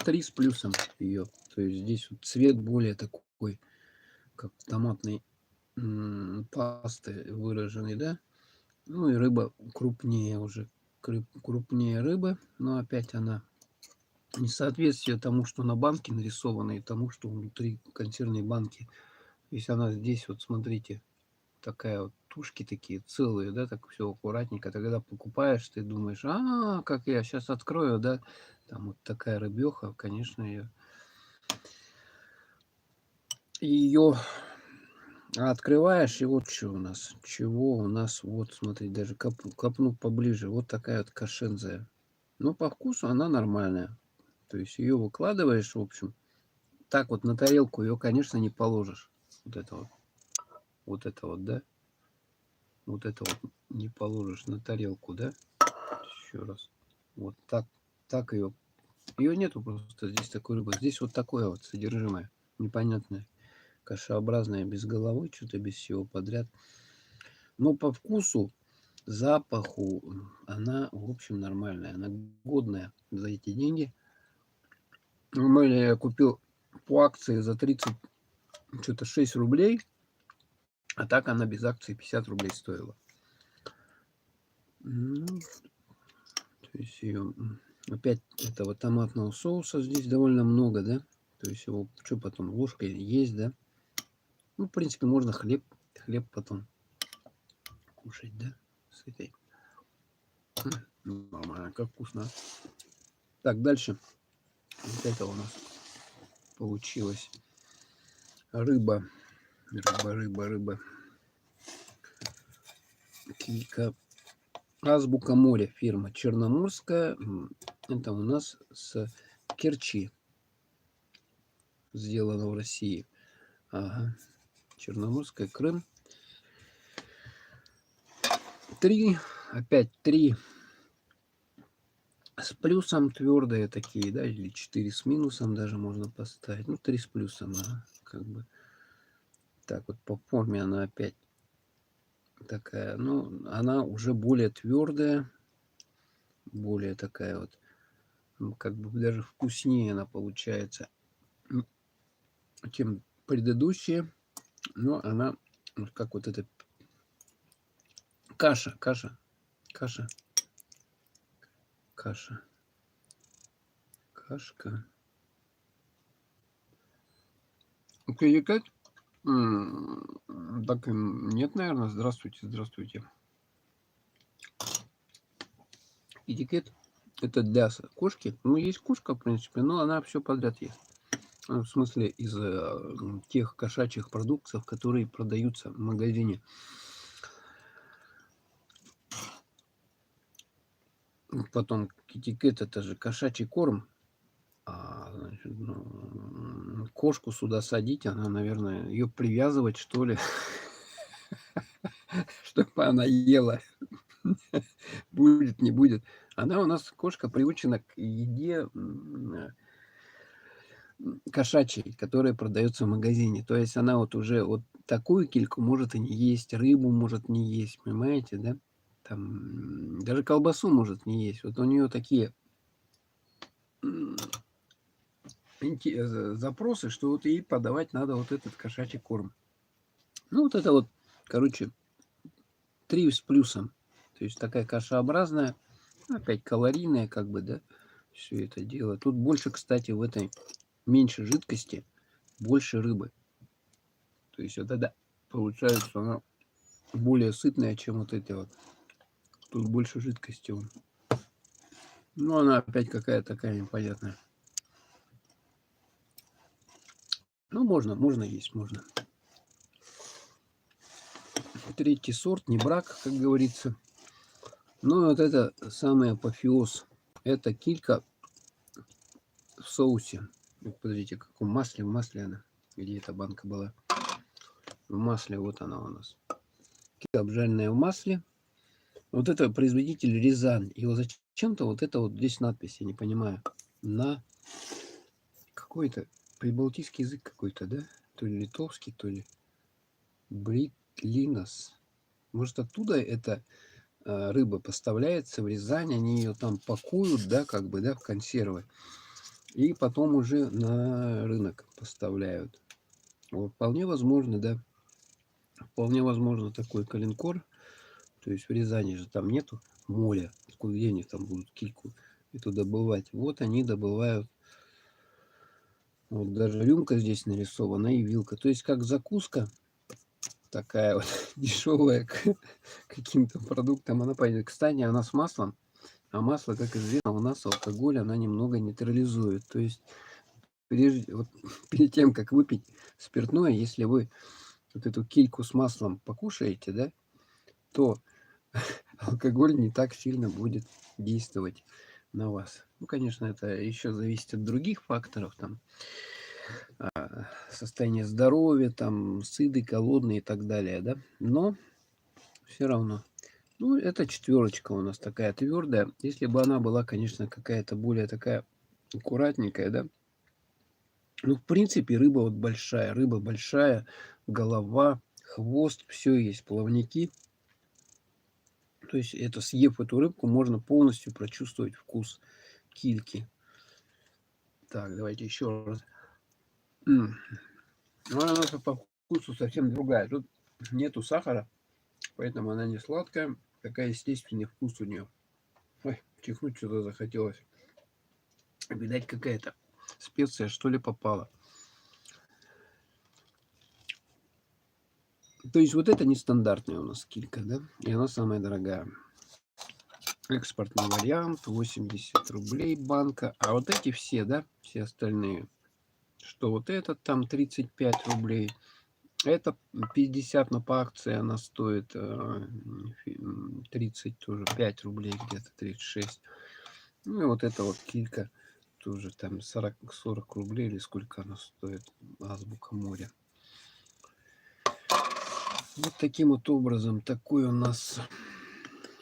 3 с плюсом ее. То есть здесь вот цвет более такой, как томатной пасты выраженный, да? Ну и рыба крупнее уже. Крупнее рыбы, но опять она несоответствие тому, что на банке нарисовано, и тому, что внутри консервной банки. Если она здесь, вот смотрите, такая вот тушки такие целые, да, так все аккуратненько. Ты когда покупаешь, ты думаешь, как я сейчас открою, да, там вот такая рыбеха, конечно, ее открываешь, и вот что у нас, вот, смотри, даже копну поближе, вот такая вот кашензая. Но по вкусу она нормальная. То есть ее выкладываешь, в общем, так вот на тарелку ее, конечно, не положишь. Вот это вот. Вот это вот, да? Вот это вот не положишь на тарелку, да? Еще раз. Вот так. Так ее. Ее нету просто здесь такой рыбы. Здесь вот такое вот содержимое. Непонятное. Кашеобразное, без головы, что-то без всего подряд. Но по вкусу, запаху она, в общем, нормальная. Она годная за эти деньги. Я купил по акции за 30, что-то 6 рублей. А так она без акции 50 рублей стоила. Ну, то есть ее опять этого томатного соуса здесь довольно много, да? То есть его что потом ложкой есть, да? Ну, в принципе, можно хлеб потом кушать, да? С этой. Нормально, как вкусно. Так, дальше. Вот это у нас получилось. Рыба. Рыба. Килька. Азбука моря. Фирма Черноморская. Это у нас с Керчи. Сделано в России. Ага. Черноморская, Крым. 3. Опять 3 с плюсом твердые такие, да, или 4 с минусом даже можно поставить. Ну, 3 с плюсом, как бы. Так вот по форме она опять такая, ну, она уже более твердая, более такая вот, как бы даже вкуснее она получается, чем предыдущие. Но она, как вот эта каша. Кашка. Этикет? Так нет, наверное. Здравствуйте. Этикет это для кошки. Ну, есть кошка, в принципе, но она все подряд ест. В смысле, из тех кошачьих продуктов, которые продаются в магазине. Потом китикет это же кошачий корм. Значит, кошку сюда садить, она, наверное, ее привязывать, что ли, чтобы она ела. Будет, не будет. Она у нас, кошка, приучена к еде кошачьей, которая продается в магазине. То есть она вот уже вот такую кильку может и не есть, рыбу может не есть, понимаете, да? Там даже колбасу может не есть. Вот у нее такие запросы, что вот ей подавать надо вот этот кошачий корм. Ну, вот это вот, короче, 3 с плюсом. То есть такая кашеобразная, опять калорийная, как бы, да, все это дело. Тут больше, кстати, в этой меньше жидкости, больше рыбы. То есть вот это получается она более сытная, чем вот эти вот. Тут больше жидкости. Ну, она опять какая-то такая непонятная. Ну, можно есть, можно. Третий сорт, не брак, как говорится. Ну, вот это самый апофеоз. Это килька в соусе. Подождите, в каком масле? В масле она. Где эта банка была? В масле, вот она у нас. Килька обжаренная в масле. Вот это производитель Рязань. И вот зачем-то вот это вот здесь надпись, я не понимаю. На какой-то прибалтийский язык какой-то, да? То ли литовский, то ли Бритлинос. Может, оттуда эта рыба поставляется в Рязань, они ее там пакуют, да, как бы, да, в консервы. И потом уже на рынок поставляют. Вот, вполне возможно, да. Вполне возможно такой коленкор. То есть в Рязани же там нету моря. Где они там будут кильку эту добывать? Вот они добывают. Вот даже рюмка здесь нарисована и вилка. То есть как закуска такая вот дешевая к каким-то продуктам. Она пойдет. Кстати, она с маслом. А масло, как известно, у нас алкоголь она немного нейтрализует. То есть вот, перед тем, как выпить спиртное, если вы вот эту кильку с маслом покушаете, да, то алкоголь не так сильно будет действовать на вас. Ну, конечно, это еще зависит от других факторов, там, состояние здоровья, там, сыты, голодные и так далее, да. Но все равно. Ну, это четверочка у нас такая твердая. Если бы она была, конечно, какая-то более такая аккуратненькая, да. Ну, в принципе, рыба большая, голова, хвост, все есть, плавники. То есть это, съев эту рыбку, можно полностью прочувствовать вкус кильки. Так, давайте еще раз. М. Ну, она по вкусу совсем другая. Тут нету сахара, поэтому она не сладкая. Такая естественный вкус у нее. Ой, чихнуть что-то захотелось. Видать, какая-то специя, что ли, попала. То есть вот это нестандартная у нас килька, да? И она самая дорогая. Экспортный вариант, 80 рублей банка. А вот эти все, да, все остальные, что вот этот там 35 рублей, это 50, но по акции она стоит 30, тоже 5 рублей, где-то 36. Ну и вот эта вот килька тоже там 40 рублей или сколько она стоит, азбука моря. Вот таким вот образом такой у нас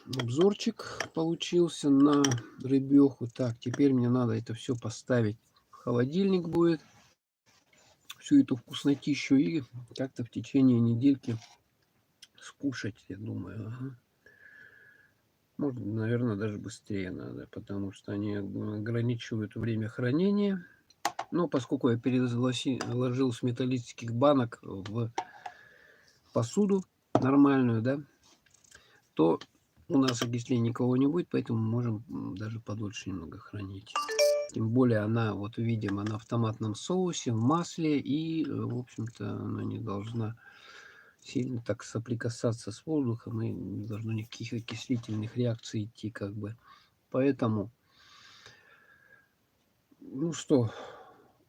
обзорчик получился на рыбеху. Так, теперь мне надо это все поставить в холодильник будет. Всю эту вкуснотищу и как-то в течение недельки скушать, я думаю. Ага. Может, наверное, даже быстрее надо, потому что они ограничивают время хранения. Но поскольку я переложил с металлических банок в посуду нормальную, да, то у нас окисления никого не будет, поэтому можем даже подольше немного хранить. Тем более она, вот видим, она в томатном соусе, в масле, и, в общем-то, она не должна сильно так соприкасаться с воздухом, и не должно никаких окислительных реакций идти, как бы. Поэтому, ну что,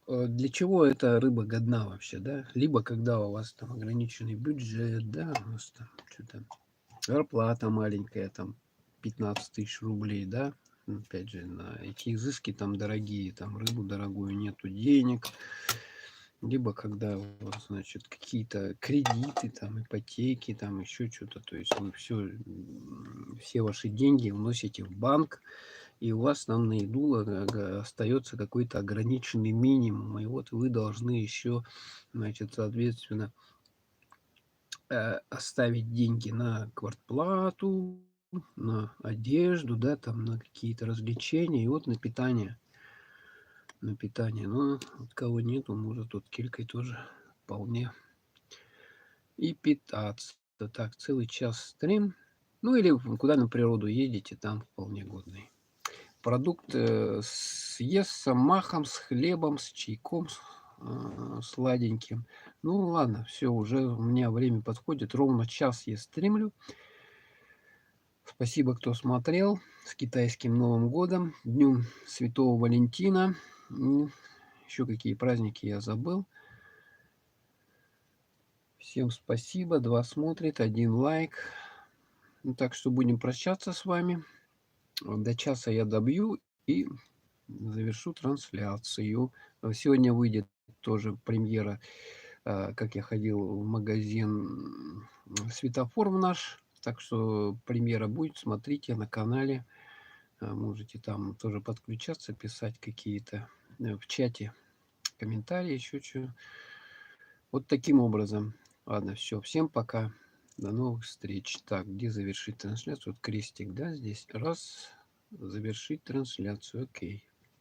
для чего эта рыба годна вообще, да? Либо когда у вас там ограниченный бюджет, да, у вас там что-то зарплата маленькая, там 15 тысяч рублей, да, опять же, на эти изыски там дорогие, там рыбу дорогую нету денег, либо когда у вас, значит, какие-то кредиты, там, ипотеки, там, еще что-то, то есть вы все ваши деньги вносите в банк, и у вас там на еду остается какой-то ограниченный минимум, и вот вы должны еще, значит, соответственно, оставить деньги на квартплату, на одежду, да, там на какие-то развлечения и вот на питание. На питание. Но вот кого нету, может тут килькой тоже вполне и питаться. Так, целый час стрим. Ну или куда на природу едете, там вполне годный. Продукт съестся махом, с хлебом, с чайком, сладеньким. Ну ладно, все, уже у меня время подходит. Ровно час я стримлю. Спасибо, кто смотрел. С китайским Новым годом, Днем Святого Валентина. Еще какие праздники я забыл. Всем спасибо. 2 смотрит, 1 лайк. Ну, так что будем прощаться с вами. До часа я добью и завершу трансляцию. Сегодня выйдет тоже премьера, как я ходил в магазин «Светофор» наш. Так что премьера будет. Смотрите на канале. Можете там тоже подключаться, писать какие-то в чате комментарии, еще что. Вот таким образом. Ладно, все. Всем пока. До новых встреч. Так, где завершить трансляцию? Вот крестик, да, здесь. Раз. Завершить трансляцию. Окей.